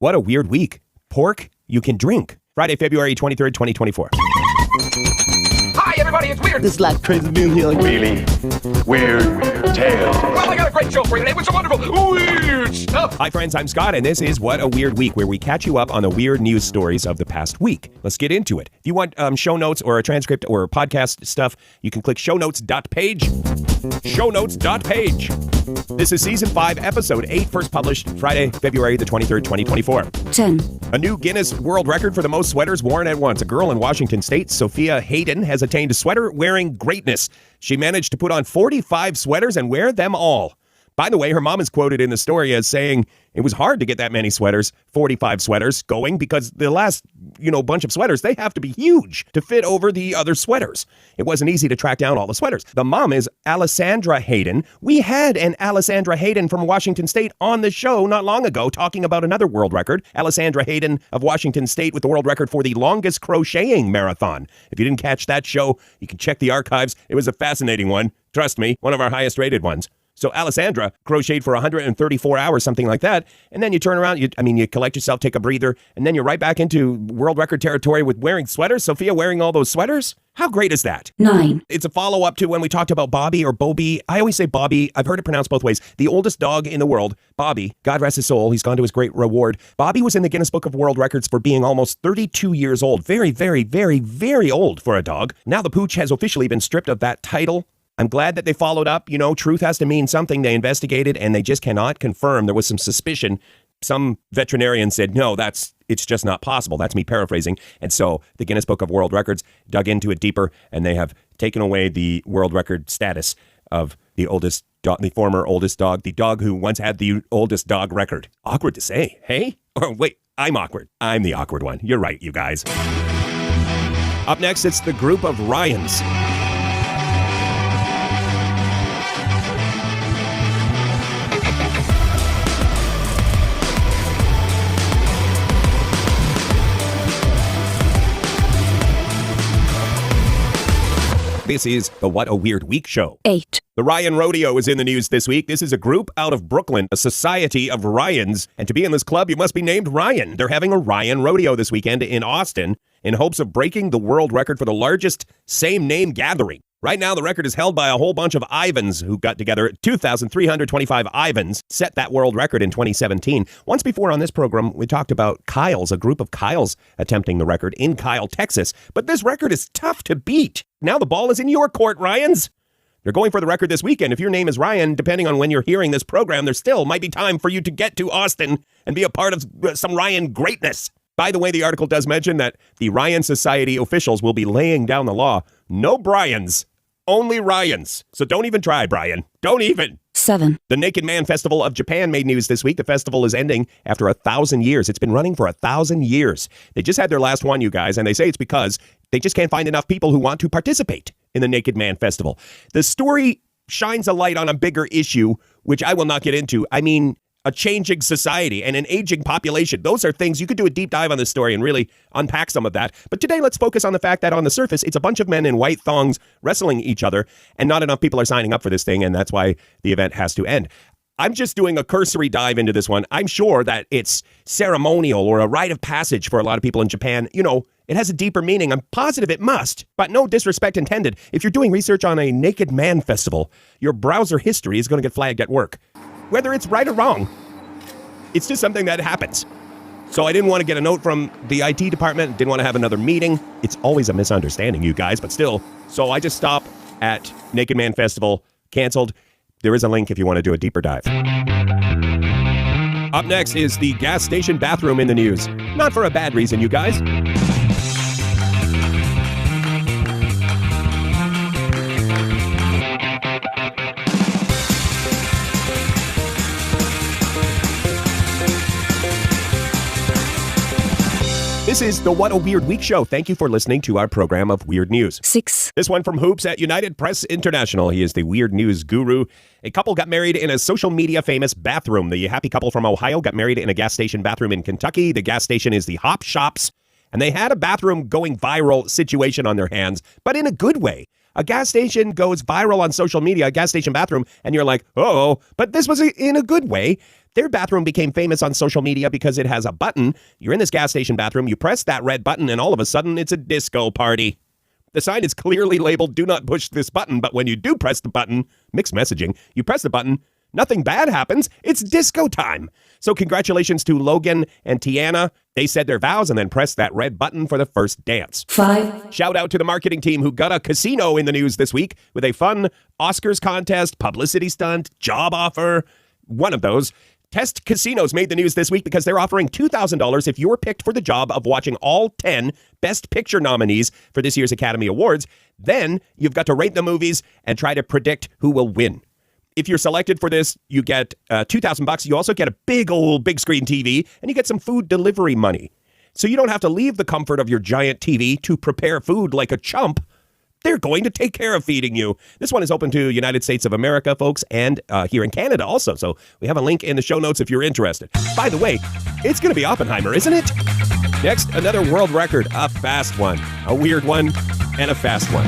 What a weird week. Pork you can drink. Friday, February 23rd, 2024. Hi, everybody, it's Weird. This is like crazy being here. Like, Really weird tales. Well, I got a great show for you today with some wonderful weird stuff. Hi, friends. I'm Scott, and this is What a Weird Week, where we catch you up on the weird news stories of the past week. Let's get into it. If you want show notes or a transcript or podcast stuff, you can click shownotes.page. Shownotes.page. This is Season 5, Episode 8, first published Friday, February the 23rd, 2024. 10. A new Guinness World Record for the most sweaters worn at once. A girl in Washington State, Sophia Hayden, has attained sweater-wearing greatness. She managed to put on 45 sweaters and wear them all. By the way, her mom is quoted in the story as saying it was hard to get that many sweaters, 45 sweaters, going because the last, bunch of sweaters, they have to be huge to fit over the other sweaters. It wasn't easy to track down all the sweaters. The mom is Alessandra Hayden. We had an Alessandra Hayden from Washington State on the show not long ago talking about another world record. Alessandra Hayden of Washington State with the world record for the longest crocheting marathon. If you didn't catch that show, you can check the archives. It was a fascinating one. Trust me, one of our highest rated ones. So Alessandra crocheted for 134 hours, something like that. And then you turn around, you collect yourself, take a breather, and then you're right back into world record territory with wearing sweaters. Sophia wearing all those sweaters? How great is that? 9. It's a follow-up to when we talked about Bobby or Bobby. I always say Bobby. I've heard it pronounced both ways. The oldest dog in the world, Bobby, God rest his soul. He's gone to his great reward. Bobby was in the Guinness Book of World Records for being almost 32 years old. Very, very, very, very old for a dog. Now the pooch has officially been stripped of that title. I'm glad that they followed up. Truth has to mean something. They investigated and they just cannot confirm. There was some suspicion. Some veterinarian said, no, it's just not possible. That's me paraphrasing. And so the Guinness Book of World Records dug into it deeper and they have taken away the world record status of the oldest dog, the former oldest dog, the dog who once had the oldest dog record. Awkward to say, hey? Or wait, I'm awkward. I'm the awkward one. You're right, you guys. Up next, it's the group of Ryans. This is the What a Weird Week show. 8. The Ryan Rodeo is in the news this week. This is a group out of Brooklyn, a society of Ryans. And to be in this club, you must be named Ryan. They're having a Ryan Rodeo this weekend in Austin in hopes of breaking the world record for the largest same-name gathering. Right now, the record is held by a whole bunch of Ivans who got together. 2,325 Ivans set that world record in 2017. Once before on this program, we talked about Kyles, a group of Kyles attempting the record in Kyle, Texas. But this record is tough to beat. Now the ball is in your court, Ryans. They're going for the record this weekend. If your name is Ryan, depending on when you're hearing this program, there still might be time for you to get to Austin and be a part of some Ryan greatness. By the way, the article does mention that the Ryan Society officials will be laying down the law. No Bryans, only Ryans. So don't even try, Brian. Don't even. 7. The Naked Man Festival of Japan made news this week. The festival is ending after 1,000 years. It's been running for 1,000 years. They just had their last one, you guys, and they say it's because they just can't find enough people who want to participate in the Naked Man Festival. The story shines a light on a bigger issue, which I will not get into. I mean, a changing society and an aging population. Those are things you could do a deep dive on this story and really unpack some of that. But today, let's focus on the fact that on the surface, it's a bunch of men in white thongs wrestling each other, and not enough people are signing up for this thing, and that's why the event has to end. I'm just doing a cursory dive into this one. I'm sure that it's ceremonial or a rite of passage for a lot of people in Japan. It has a deeper meaning. I'm positive it must, but no disrespect intended. If you're doing research on a Naked Man Festival, your browser history is going to get flagged at work. Whether it's right or wrong, it's just something that happens. So I didn't want to get a note from the IT department, didn't want to have another meeting. It's always a misunderstanding, you guys, but still. So I just stop at Naked Man Festival, canceled. There is a link if you want to do a deeper dive. Up next is the gas station bathroom in the news. Not for a bad reason, you guys. This is the What a Weird Week show. Thank you for listening to our program of weird news. 6. This one from Hoops at United Press International. He is the weird news guru. A couple got married in a social media famous bathroom. The happy couple from Ohio got married in a gas station bathroom in Kentucky. The gas station is the Hop Shops, and they had a bathroom going viral situation on their hands, but in a good way. A gas station goes viral on social media, a gas station bathroom, and you're like, oh, but this was in a good way. Their bathroom became famous on social media because it has a button. You're in this gas station bathroom, you press that red button, and all of a sudden it's a disco party. The sign is clearly labeled, "Do not push this button," but when you do press the button, mixed messaging, you press the button, nothing bad happens. It's disco time. So congratulations to Logan and Tiana. They said their vows and then pressed that red button for the first dance. 5. Shout out to the marketing team who got a casino in the news this week with a fun Oscars contest, publicity stunt, job offer. One of those. Test Casinos made the news this week because they're offering $2,000 if you're picked for the job of watching all 10 Best Picture nominees for this year's Academy Awards. Then you've got to rate the movies and try to predict who will win. If you're selected for this, you get $2,000. You also get a big screen TV, and you get some food delivery money. So you don't have to leave the comfort of your giant TV to prepare food like a chump. They're going to take care of feeding you. This one is open to United States of America, folks, and here in Canada also. So we have a link in the show notes if you're interested. By the way, it's going to be Oppenheimer, isn't it? Next, another world record, a fast one, a weird one, and a fast one.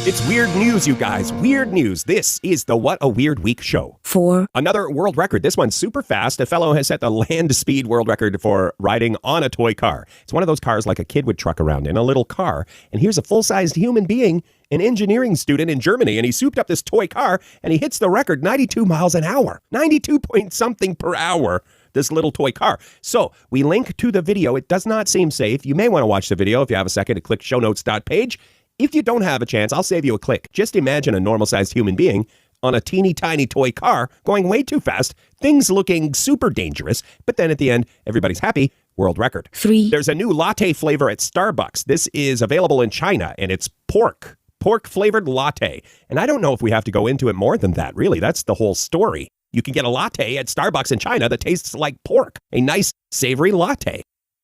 It's weird news, you guys. Weird news. This is the What a Weird Week show. 4. Another world record. This one's super fast. A fellow has set the land speed world record for riding on a toy car. It's one of those cars like a kid would truck around in, a little car. And here's a full-sized human being, an engineering student in Germany, and he souped up this toy car, and he hits the record 92 miles an hour. 92 point something per hour. This little toy car. So we link to the video. It does not seem safe. You may want to watch the video if you have a second to click shownotes.page. If you don't have a chance, I'll save you a click. Just imagine a normal-sized human being on a teeny tiny toy car going way too fast, things looking super dangerous, but then at the end, everybody's happy. World record. 3. There's a new latte flavor at Starbucks. This is available in China, and it's pork-flavored latte. And I don't know if we have to go into it more than that, really. That's the whole story. You can get a latte at Starbucks in China that tastes like pork, a nice, savory latte.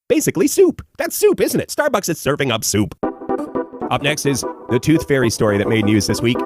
Basically soup. That's soup, isn't it? Starbucks is serving up soup. Up next is the Tooth Fairy story that made news this week.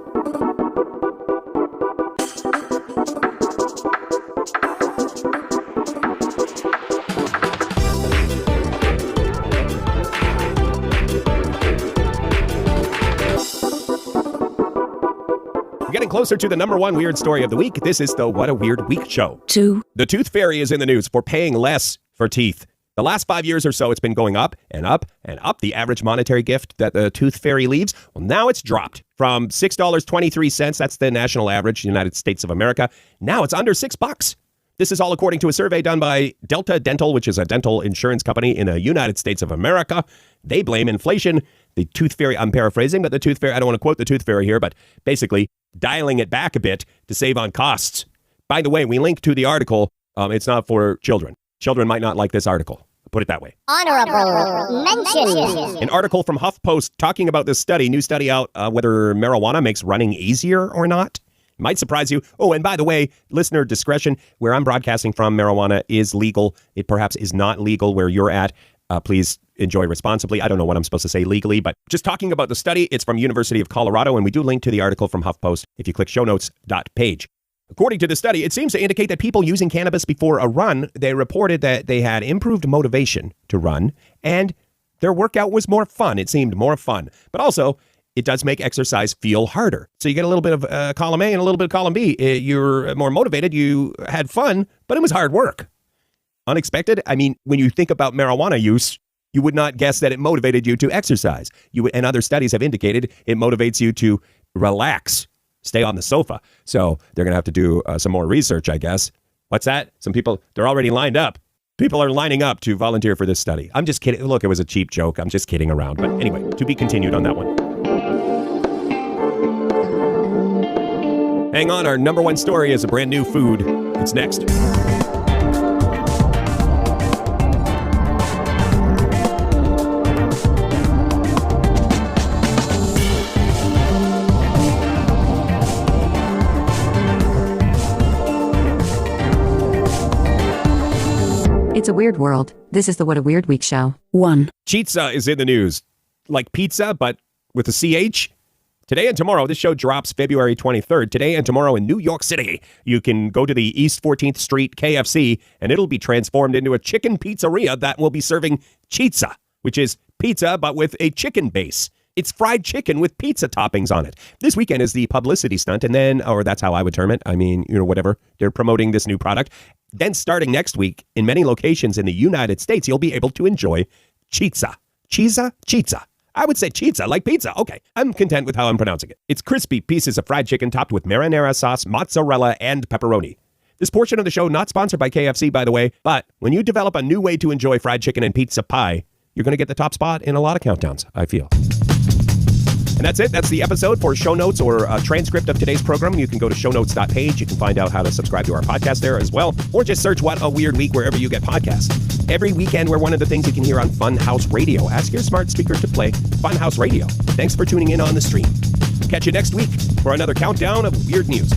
We're getting closer to the number one weird story of the week. This is the What a Weird Week show. 2. The Tooth Fairy is in the news for paying less for teeth. The last 5 years or so, it's been going up and up and up. The average monetary gift that the Tooth Fairy leaves, well, now it's dropped from $6.23. That's the national average, United States of America. Now it's under $6. This is all according to a survey done by Delta Dental, which is a dental insurance company in the United States of America. They blame inflation. The Tooth Fairy, I'm paraphrasing, but the Tooth Fairy, I don't want to quote the Tooth Fairy here, but basically dialing it back a bit to save on costs. By the way, we link to the article. It's not for children. Children might not like this article. Put it that way. Honorable mention. An article from HuffPost talking about this study, new study out, whether marijuana makes running easier or not. Might surprise you. Oh, and by the way, listener discretion, where I'm broadcasting from, marijuana is legal. It perhaps is not legal where you're at. Please enjoy responsibly. I don't know what I'm supposed to say legally, but just talking about the study, it's from University of Colorado, and we do link to the article from HuffPost if you click shownotes.page. According to the study, it seems to indicate that people using cannabis before a run, they reported that they had improved motivation to run, and their workout was more fun. It seemed more fun. But also, it does make exercise feel harder. So you get a little bit of column A and a little bit of column B. You're more motivated, you had fun, but it was hard work. Unexpected? I mean, when you think about marijuana use, you would not guess that it motivated you to exercise. And other studies have indicated it motivates you to relax. Stay on the sofa. So they're going to have to do some more research, I guess. What's that? Some people, they're already lined up. People are lining up to volunteer for this study. I'm just kidding. Look, it was a cheap joke. I'm just kidding around. But anyway, to be continued on that one. Hang on, our number one story is a brand new food. It's next. It's a weird world. This is the What a Weird Week show. 1. Chizza is in the news. Like pizza, but with a CH. Today and tomorrow, this show drops February 23rd. Today and tomorrow in New York City, you can go to the East 14th Street KFC, and it'll be transformed into a chicken pizzeria that will be serving chizza, which is pizza but with a chicken base. It's fried chicken with pizza toppings on it. This weekend is the publicity stunt, and then, or that's how I would term it. I mean, whatever. They're promoting this new product. Then starting next week, in many locations in the United States, you'll be able to enjoy chizza. Chizza. I would say chizza, like pizza. Okay, I'm content with how I'm pronouncing it. It's crispy pieces of fried chicken topped with marinara sauce, mozzarella, and pepperoni. This portion of the show not sponsored by KFC, by the way, but when you develop a new way to enjoy fried chicken and pizza pie, you're going to get the top spot in a lot of countdowns, I feel. And that's it. That's the episode. For show notes or a transcript of today's program, you can go to shownotes.page. You can find out how to subscribe to our podcast there as well, or just search What a Weird Week wherever you get podcasts. Every weekend, we're one of the things you can hear on Funhouse Radio. Ask your smart speaker to play Funhouse Radio. Thanks for tuning in on the stream. Catch you next week for another countdown of weird news.